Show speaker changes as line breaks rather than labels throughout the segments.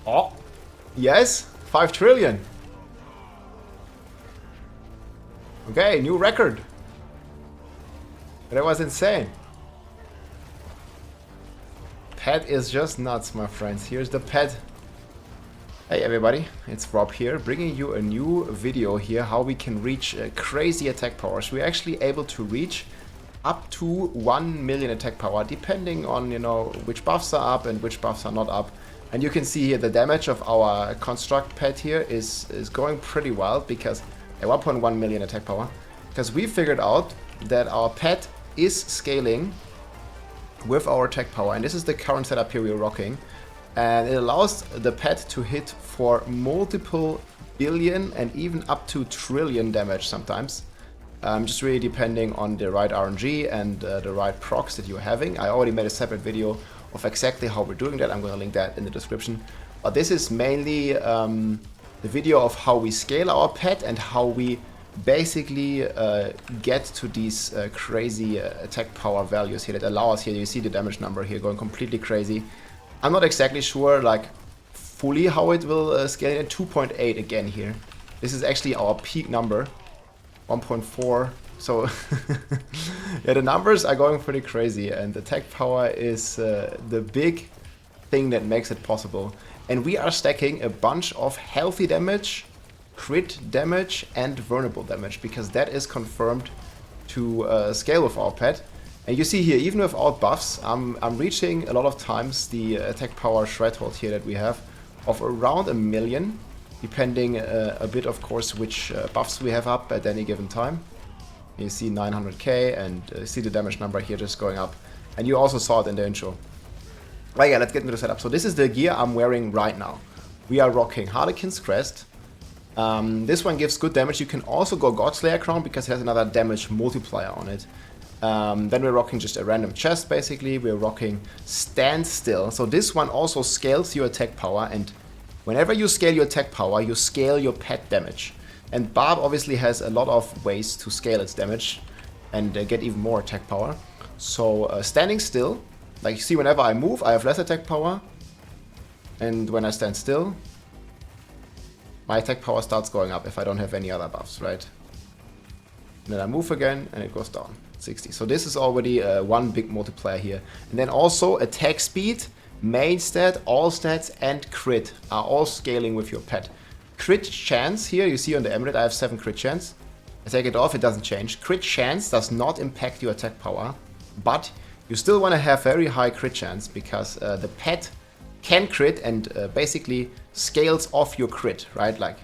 Oh, yes, 5 trillion. Okay, new record. That was insane. Pet is just nuts, my friends. Here's the pet. Hey everybody, it's Rob here, bringing you a new video here, how we can reach crazy attack powers. We're actually able to reach up to 1 million attack power, depending on, you know, which buffs are up and which buffs are not up. And you can see here the damage of our construct pet here is going pretty wild, because at 1.1 million attack power, because we figured out that our pet is scaling with our attack power, and this is the current setup here we're rocking. And it allows the pet to hit for multiple billion and even up to trillion damage sometimes. Just really depending on the right RNG and the right procs that you're having. I already made a separate video of exactly how we're doing that. I'm going to link that in the description. But this is mainly the video of how we scale our pet and how we basically get to these crazy attack power values here that allow us here. You see the damage number here going completely crazy. I'm not exactly sure, like, fully how it will scale in 2.8 again here. This is actually our peak number, 1.4. So, yeah, the numbers are going pretty crazy, and attack power is the big thing that makes it possible. And we are stacking a bunch of healthy damage, crit damage, and vulnerable damage, because that is confirmed to scale with our pet. And you see here, even without buffs, I'm reaching a lot of times the attack power threshold here that we have of around 1 million, depending a bit, of course, which buffs we have up at any given time. You see 900k, and see the damage number here just going up. And you also saw it in the intro. Right, yeah, let's get into the setup. So this is the gear I'm wearing right now. We are rocking Harlequin's Crest. This one gives good damage. You can also go Godslayer Crown because it has another damage multiplier on it. Then we're rocking just a random chest, basically. We're rocking Standstill. So this one also scales your attack power, and whenever you scale your attack power, you scale your pet damage. And Barb obviously has a lot of ways to scale its damage and get even more attack power. So standing still, like you see, whenever I move, I have less attack power. And when I stand still, my attack power starts going up if I don't have any other buffs, right? And then I move again and it goes down. 60. So this is already one big multiplier here. And then also attack speed, main stat, all stats, and crit are all scaling with your pet. Crit chance here, you see on the amulet I have 7 crit chance. I take it off, it doesn't change. Crit chance does not impact your attack power, but you still want to have very high crit chance, because the pet can crit and basically scales off your crit, right? Like,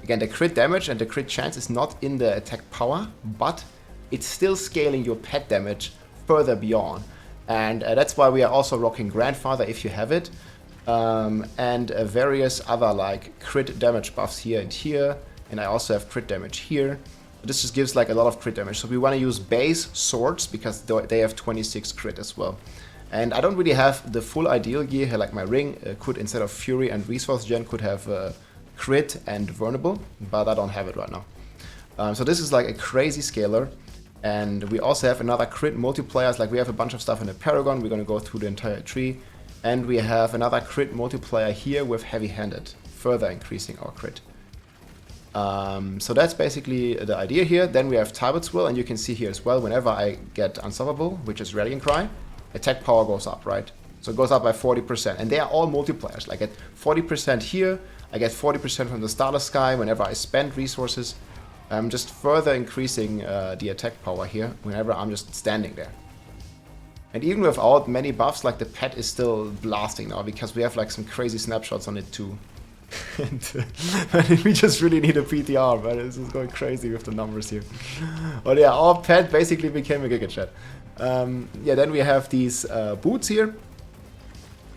again, the crit damage and the crit chance is not in the attack power, but it's still scaling your pet damage further beyond. And that's why we are also rocking Grandfather if you have it. And various other like crit damage buffs here and here. And I also have crit damage here. This just gives like a lot of crit damage. So we want to use base swords because they have 26 crit as well. And I don't really have the full ideal gear here, like my ring could, instead of Fury and Resource Gen, could have crit and vulnerable, but I don't have it right now. So this is like a crazy scaler. And we also have another crit multipliers, like we have a bunch of stuff in the Paragon. We're going to go through the entire tree. And we have another crit multiplier here with heavy-handed, further increasing our crit. So that's basically the idea here. Then we have Talbot's Will, and you can see here as well, whenever I get Unstoppable, which is Rallying Cry, attack power goes up, right? So it goes up by 40%. And they are all multipliers. Like I get 40% here, I get 40% from the Starless Sky whenever I spend resources. I'm just further increasing the attack power here whenever I'm just standing there. And even without many buffs, like the pet is still blasting now, because we have like some crazy snapshots on it too. And we just really need a PTR, but this is going crazy with the numbers here. But yeah, our pet basically became a Giga Chat. Yeah, then we have these boots here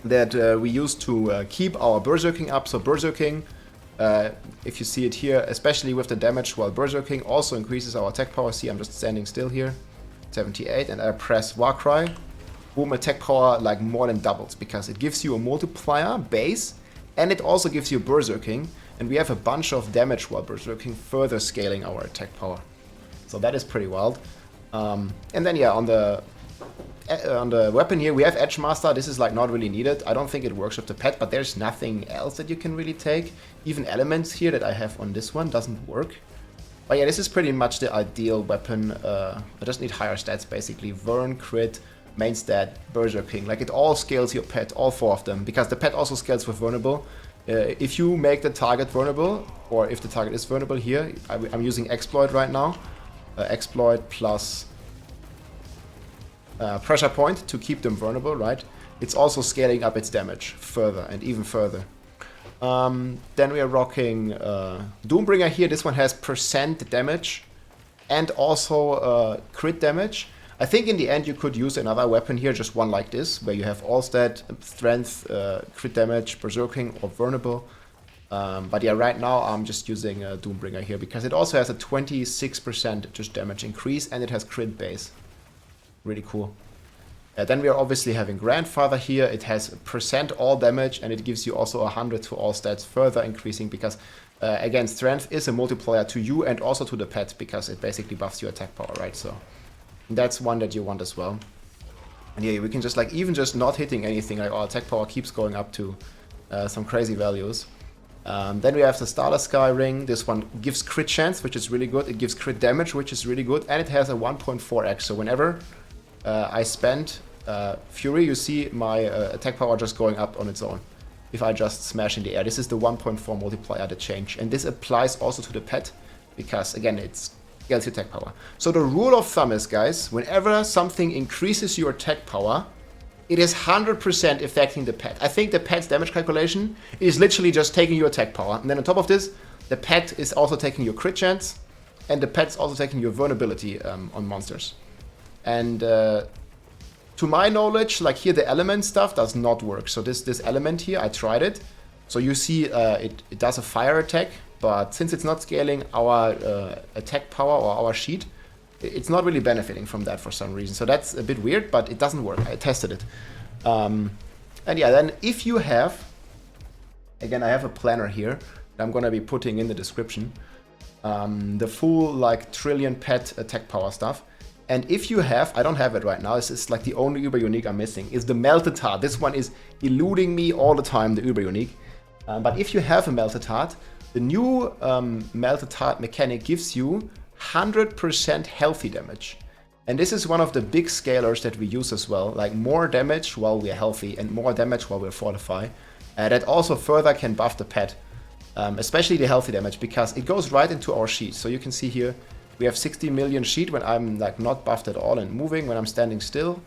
that we use to keep our berserking up. So berserking, if you see it here, especially with the damage while berserking, also increases our attack power. See, I'm just standing still here, 78, and I press Warcry. Boom, attack power like more than doubles, because it gives you a multiplier base, and it also gives you berserking, and we have a bunch of damage while berserking, further scaling our attack power. So that is pretty wild. And then yeah, on the weapon here, we have Edgemaster. This is like not really needed. I don't think it works with the pet, but there's nothing else that you can really take. Even elements here that I have on this one doesn't work. But yeah, this is pretty much the ideal weapon. I just need higher stats basically. Vern, crit, main stat, Berserking. Like it all scales your pet, all 4 of them, because the pet also scales with vulnerable. If you make the target vulnerable, or if the target is vulnerable here, I'm using exploit right now. Exploit plus pressure point to keep them vulnerable, right? It's also scaling up its damage further and even further. Then we are rocking Doombringer here. This one has % damage and also crit damage. I think in the end you could use another weapon here, just one like this, where you have all stat, strength, crit damage, berserking, or vulnerable. But yeah, right now I'm just using Doombringer here because it also has a 26% just damage increase and it has crit base. Really cool. Then we are obviously having Grandfather here. It has % all damage and it gives you also 100 to all stats, further increasing because again, strength is a multiplier to you and also to the pet because it basically buffs your attack power, right? So that's one that you want as well. And yeah, we can just like even just not hitting anything, like our attack power keeps going up to some crazy values. Then we have the Starless Sky Ring. This one gives crit chance, which is really good. It gives crit damage, which is really good. And it has a 1.4x. So whenever I spend Fury, you see my attack power just going up on its own. If I just smash in the air. This is the 1.4 multiplier, the change. And this applies also to the pet. Because again, it's scales your attack power. So the rule of thumb is, guys, whenever something increases your attack power, it is 100% affecting the pet. I think the pet's damage calculation is literally just taking your attack power. And then on top of this, the pet is also taking your crit chance. And the pet's also taking your vulnerability on monsters. And to my knowledge, like here the element stuff does not work. So this element here, I tried it. So you see it does a fire attack. But since it's not scaling our attack power or our sheet, it's not really benefiting from that for some reason. So that's a bit weird, but it doesn't work. I tested it. And yeah, then if you have, again, I have a planner here that I'm going to be putting in the description. The full like trillion pet attack power stuff. And if you have, I don't have it right now, this is like the only Uber Unique I'm missing, is the Melted Heart. This one is eluding me all the time, the Uber Unique. But if you have a Melted Heart, the new Melted Heart mechanic gives you 100% healthy damage. And this is one of the big scalers that we use as well, like more damage while we're healthy and more damage while we're fortify. That also further can buff the pet, especially the healthy damage, because it goes right into our sheet. So you can see here, we have 60 million sheet when I'm like not buffed at all and moving, when I'm standing still.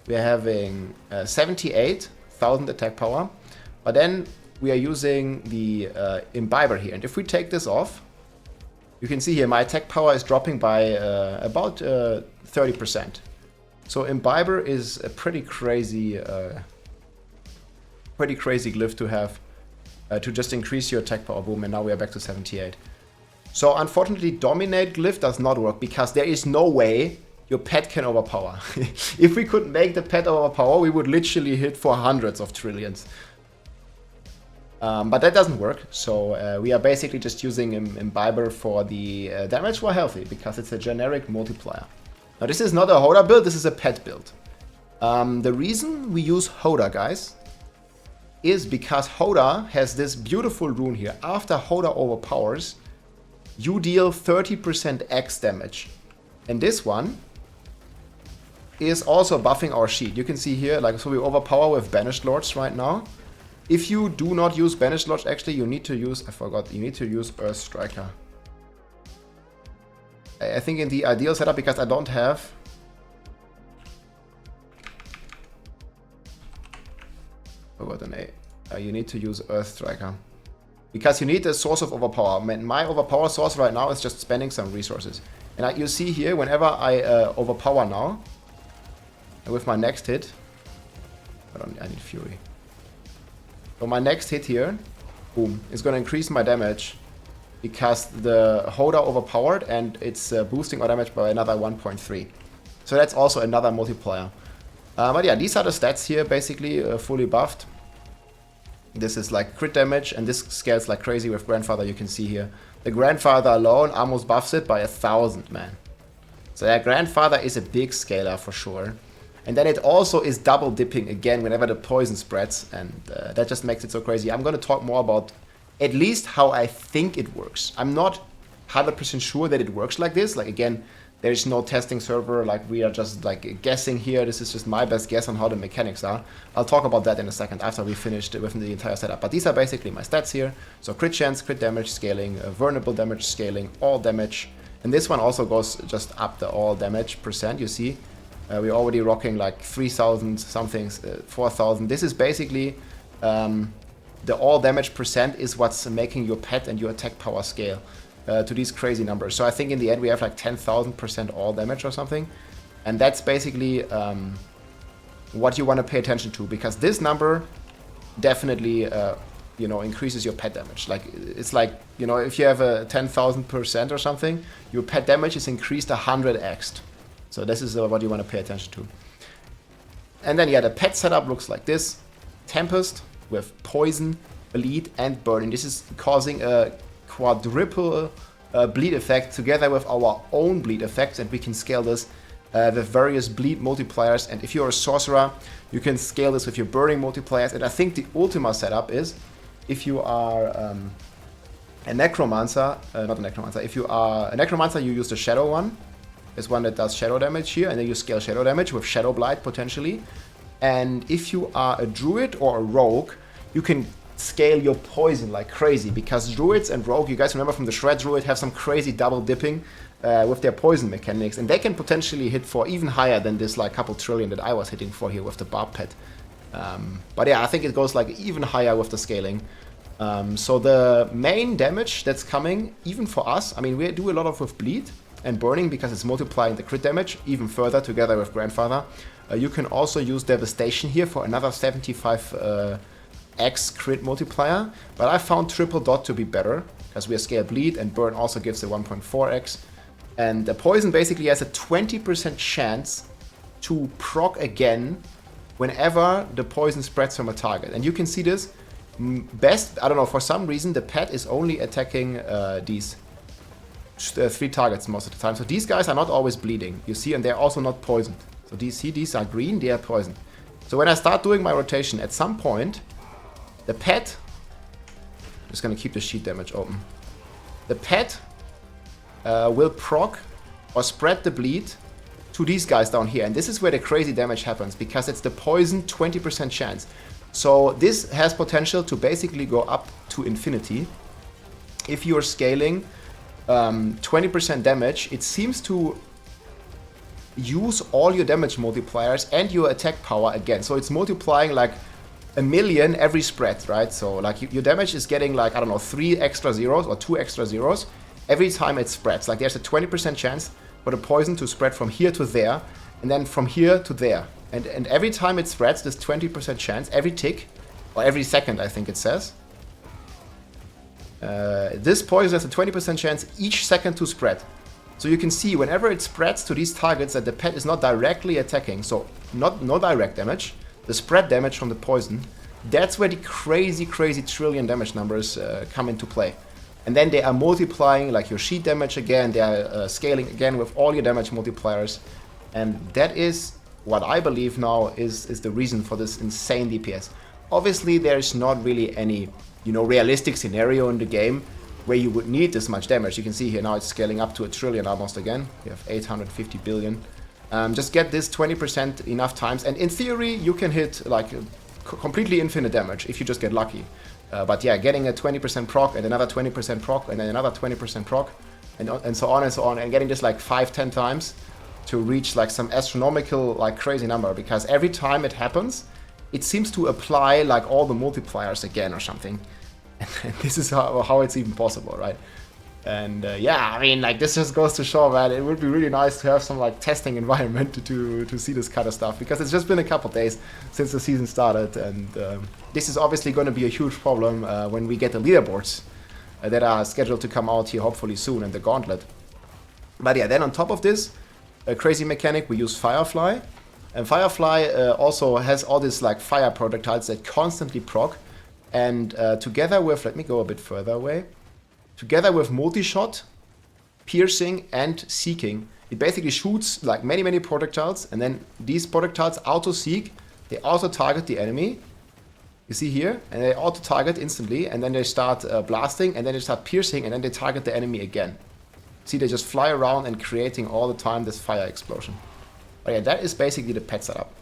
We're having 78,000 attack power, but then we are using the Imbiber here. And if we take this off, you can see here my attack power is dropping by about 30%. So Imbiber is a pretty crazy glyph to have to just increase your attack power. Boom, and now we are back to 78. So unfortunately, Dominate glyph does not work because there is no way your pet can overpower. If we could make the pet overpower, we would literally hit for hundreds of trillions. But that doesn't work, so we are basically just using Imbiber for the damage while healthy, because it's a generic multiplier. Now this is not a HotA build, this is a pet build. The reason we use HotA, guys, is because HotA has this beautiful rune here. After HotA overpowers, you deal 30% X damage. And this one is also buffing our sheet. You can see here, like, so we overpower with Banished Lords right now. If you do not use Banished Lodge, actually, you need to use, I forgot, you need to use Earth Striker. I think in the ideal setup, because I don't have... Forgot the name. You need to use Earth Striker. Because you need a source of overpower. My overpower source right now is just spending some resources. And you see here, whenever I overpower now, with my next hit... I need Fury. So my next hit here, boom, is going to increase my damage because the HotA overpowered and it's boosting our damage by another 1.3. So that's also another multiplier. But yeah, these are the stats here, basically fully buffed. This is like crit damage, and this scales like crazy with Grandfather, you can see here. The Grandfather alone almost buffs it by 1,000, man. So yeah, Grandfather is a big scaler for sure. And then it also is double dipping again whenever the poison spreads, and that just makes it so crazy. I'm going to talk more about at least how I think it works. I'm not 100% sure that it works like this. Like, again, there is no testing server, like we are just like guessing here. This is just my best guess on how the mechanics are. I'll talk about that in a second after we finished with the entire setup. But these are basically my stats here. So crit chance, crit damage scaling, vulnerable damage scaling, all damage. And this one also goes just up the all damage percent, you see. We're already rocking like 3,000 something, 4,000. This is basically the all damage percent is what's making your pet and your attack power scale to these crazy numbers. So I think in the end we have like 10,000% all damage or something. And that's basically what you want to pay attention to, because this number definitely you know, increases your pet damage. Like, it's like, you know, if you have a 10,000% or something, your pet damage is increased 100x. So this is what you want to pay attention to. And then, yeah, the pet setup looks like this. Tempest with poison, bleed, and burning. This is causing a quadruple bleed effect together with our own bleed effects, and we can scale this with various bleed multipliers. And if you're a sorcerer, you can scale this with your burning multipliers. And I think the ultimate setup is, if you are a necromancer, not a necromancer, if you are a necromancer, you use the shadow one. There's one that does shadow damage here, and then you scale shadow damage with shadow blight potentially. And if you are a druid or a rogue, you can scale your poison like crazy, because druids and rogue, you guys remember from the shred druid, have some crazy double dipping with their poison mechanics, and they can potentially hit for even higher than this like couple trillion that I was hitting for here with the Barb pet. But yeah, I think it goes like even higher with the scaling. So the main damage that's coming, even for us, I mean, we do a lot of with bleed and burning because it's multiplying the crit damage even further together with grandfather. You can also use devastation here for another 75 X crit multiplier, but I found triple dot to be better because we are scale bleed, and burn also gives a 1.4x. And the poison basically has a 20% chance to proc again whenever the poison spreads from a target. And you can see this best, I don't know, for some reason the pet is only attacking these 3 targets most of the time. So these guys are not always bleeding, you see, and they're also not poisoned. So these are green, they are poisoned. So when I start doing my rotation, at some point, the pet, I'm just gonna keep the sheet damage open. The pet will proc or spread the bleed to these guys down here. And this is where the crazy damage happens, because it's the poison 20% chance. So this has potential to basically go up to infinity. If you're scaling 20% damage, it seems to use all your damage multipliers and your attack power again. So it's multiplying like 1,000,000 every spread, right? So like your damage is getting like, I don't know, 3 extra zeros or 2 extra zeros every time it spreads. Like there's a 20% chance for the poison to spread from here to there, and then from here to there. And every time it spreads, this 20% chance, every tick, or every second I think it says, this poison has a 20% chance each second to spread. So you can see whenever it spreads to these targets that the pet is not directly attacking, so no direct damage, the spread damage from the poison, that's where the crazy trillion damage numbers come into play. And then they are multiplying like your sheet damage again, they are scaling again with all your damage multipliers. And that is what I believe now is the reason for this insane DPS. Obviously there's not really any, you know, realistic scenario in the game where you would need this much damage. You can see here now it's scaling up to 1 trillion almost again. We have 850 billion. Just get this 20% enough times, and in theory you can hit like completely infinite damage if you just get lucky. But yeah, getting a 20% proc and another 20% proc and then another 20% proc and so on and so on, and getting this like 5-10 times to reach like some astronomical like crazy number, because every time it happens it seems to apply like all the multipliers again or something. And this is how it's even possible, right? And yeah, I mean, like, this just goes to show, man, it would be really nice to have some like testing environment to see this kind of stuff, because it's just been a couple days since the season started, and this is obviously going to be a huge problem when we get the leaderboards that are scheduled to come out here hopefully soon in the gauntlet. But yeah, then on top of this crazy mechanic, we use Firefly, and Firefly also has all these like fire projectiles that constantly proc. And together with, let me go a bit further away, together with multi-shot, piercing, and seeking, it basically shoots like many projectiles, and then these projectiles auto-seek. They also target the enemy. You see here, and they auto-target instantly, and then they start blasting, and then they start piercing, and then they target the enemy again. See, they just fly around and creating all the time this fire explosion. But yeah, that is basically the pet setup.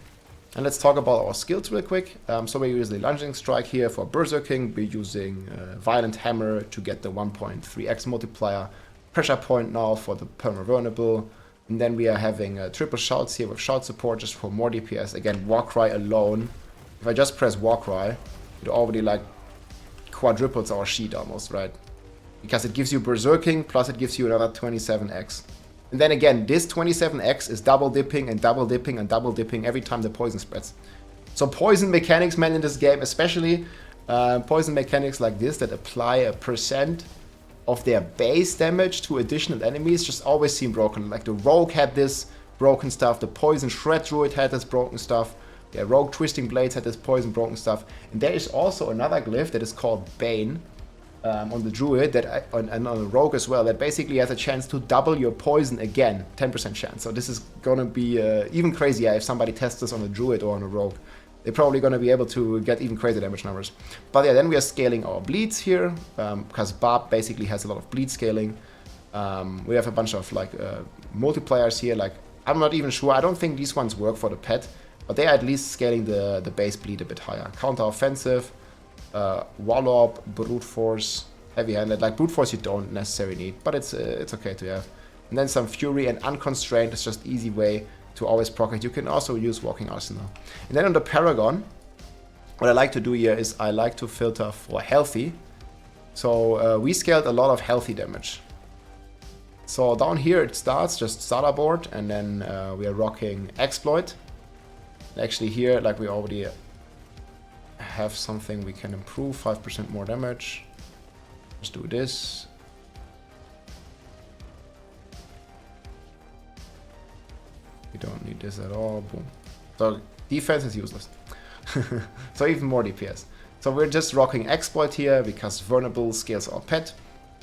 And let's talk about our skills real quick. So we're using the Lunging Strike here for Berserking. We're using Violent Hammer to get the 1.3x multiplier. Pressure Point now for the Perma-Vulnerable. And then we are having triple shouts here with shout support just for more DPS. Again, Warcry alone. If I just press Warcry, it already like quadruples our sheet almost, right? Because it gives you Berserking, plus it gives you another 27x. And then again, this 27x is double dipping and double dipping and double dipping every time the poison spreads. So poison mechanics, man, in this game, especially poison mechanics like this that apply a percent of their base damage to additional enemies just always seem broken. Like the Rogue had this broken stuff, the Poison Shred Druid had this broken stuff, the Rogue Twisting Blades had this poison broken stuff. And there is also another glyph that is called Bane on the Druid, that and on the Rogue as well, that basically has a chance to double your poison again, 10% chance. So this is gonna be even crazier if somebody tests this on a Druid or on a Rogue. They're probably gonna be able to get even crazier damage numbers. But yeah, then we are scaling our bleeds here, because Barb basically has a lot of bleed scaling. We have a bunch of like multipliers here, like I'm not even sure, I don't think these ones work for the pet, but they are at least scaling the base bleed a bit higher. Counter offensive, Wallop, Brute Force, heavy-handed. Like Brute Force you don't necessarily need, but it's okay to have. And then some Fury and Unconstrained is just easy way to always proc it. You can also use Walking Arsenal. And then on the Paragon, what I like to do here is I like to filter for healthy. So we scaled a lot of healthy damage. So down here it starts just starter board, and then we are rocking Exploit. Actually here, like we already have something we can improve, 5% more damage. Let's do this. We don't need this at all. Boom. So defense is useless. So even more DPS. So we're just rocking Exploit here because Vulnerable scales our pet.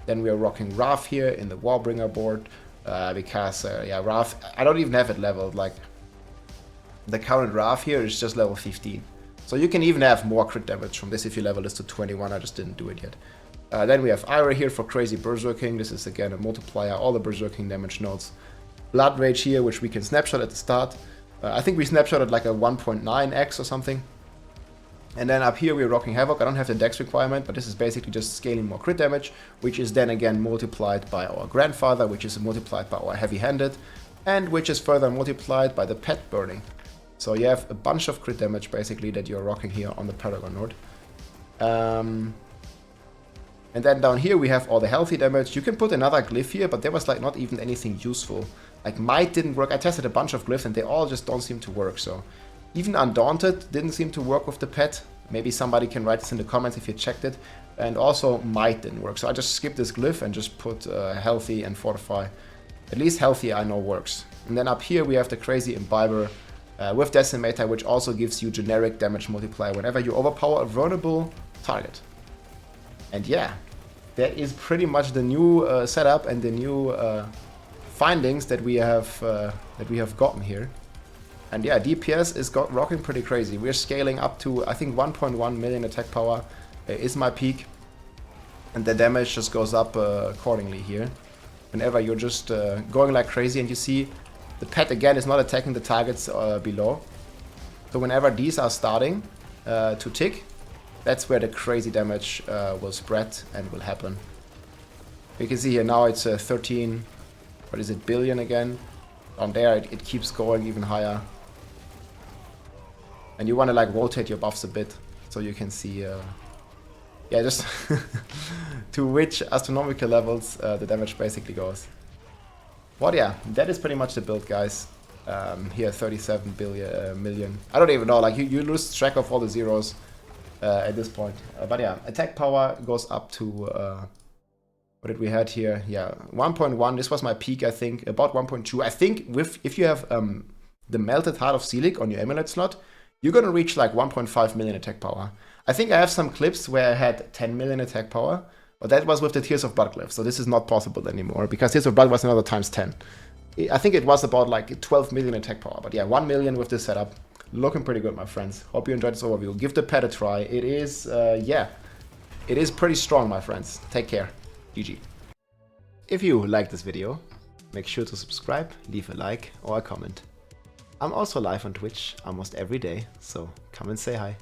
Then we are rocking Wrath here in the Warbringer board because yeah, Wrath, I don't even have it leveled. Like the current Wrath here is just level 15. So you can even have more crit damage from this if you level this to 21. I just didn't do it yet. Then we have Ira here for crazy Berserking. This is again a multiplier, all the Berserking damage nodes. Blood Rage here, which we can snapshot at the start. I think we snapshotted like a 1.9x or something. And then up here we're rocking Havoc. I don't have the dex requirement, but this is basically just scaling more crit damage, which is then again multiplied by our Grandfather, which is multiplied by our Heavy-Handed, and which is further multiplied by the Pet Burning. So you have a bunch of crit damage basically that you're rocking here on the Paragon node. And then down here we have all the healthy damage. You can put another glyph here, but there was like not even anything useful. Like Might didn't work. I tested a bunch of glyphs and they all just don't seem to work. So even Undaunted didn't seem to work with the pet. Maybe somebody can write this in the comments if you checked it. And also Might didn't work. So I just skipped this glyph and just put Healthy and Fortify. At least Healthy I know works. And then up here we have the crazy Imbiber with Decimator, which also gives you generic damage multiplier whenever you overpower a vulnerable target. And yeah, that is pretty much the new setup and the new findings that we have gotten here. And yeah, DPS is rocking pretty crazy. We're scaling up to, I think, 1.1 million attack power is my peak. And the damage just goes up accordingly here. Whenever you're just going like crazy, and you see the pet again is not attacking the targets below. So whenever these are starting to tick, that's where the crazy damage will spread and will happen. You can see here now it's 13, what is it, billion again. On there it keeps going even higher. And you want to like rotate your buffs a bit so you can see, yeah, just to which astronomical levels the damage basically goes. But yeah, that is pretty much the build, guys. Here 37 million. I don't even know, like you lose track of all the zeros. At this point, but yeah, attack power goes up to what did we had here? Yeah, 1.1. This was my peak, I think, about 1.2. I think if you have the Melted Heart of Selig on your amulet slot, you're gonna reach like 1.5 million attack power. I think I have some clips where I had 10 million attack power, but that was with the Tears of Blood glyph. So this is not possible anymore because Tears of Blood was another times 10. I think it was about like 12 million attack power. But yeah, 1 million with this setup. Looking pretty good, my friends. Hope you enjoyed this overview. Give the pet a try. It is, yeah, it is pretty strong, my friends. Take care. GG. If you liked this video, make sure to subscribe, leave a like or a comment. I'm also live on Twitch almost every day, so come and say hi.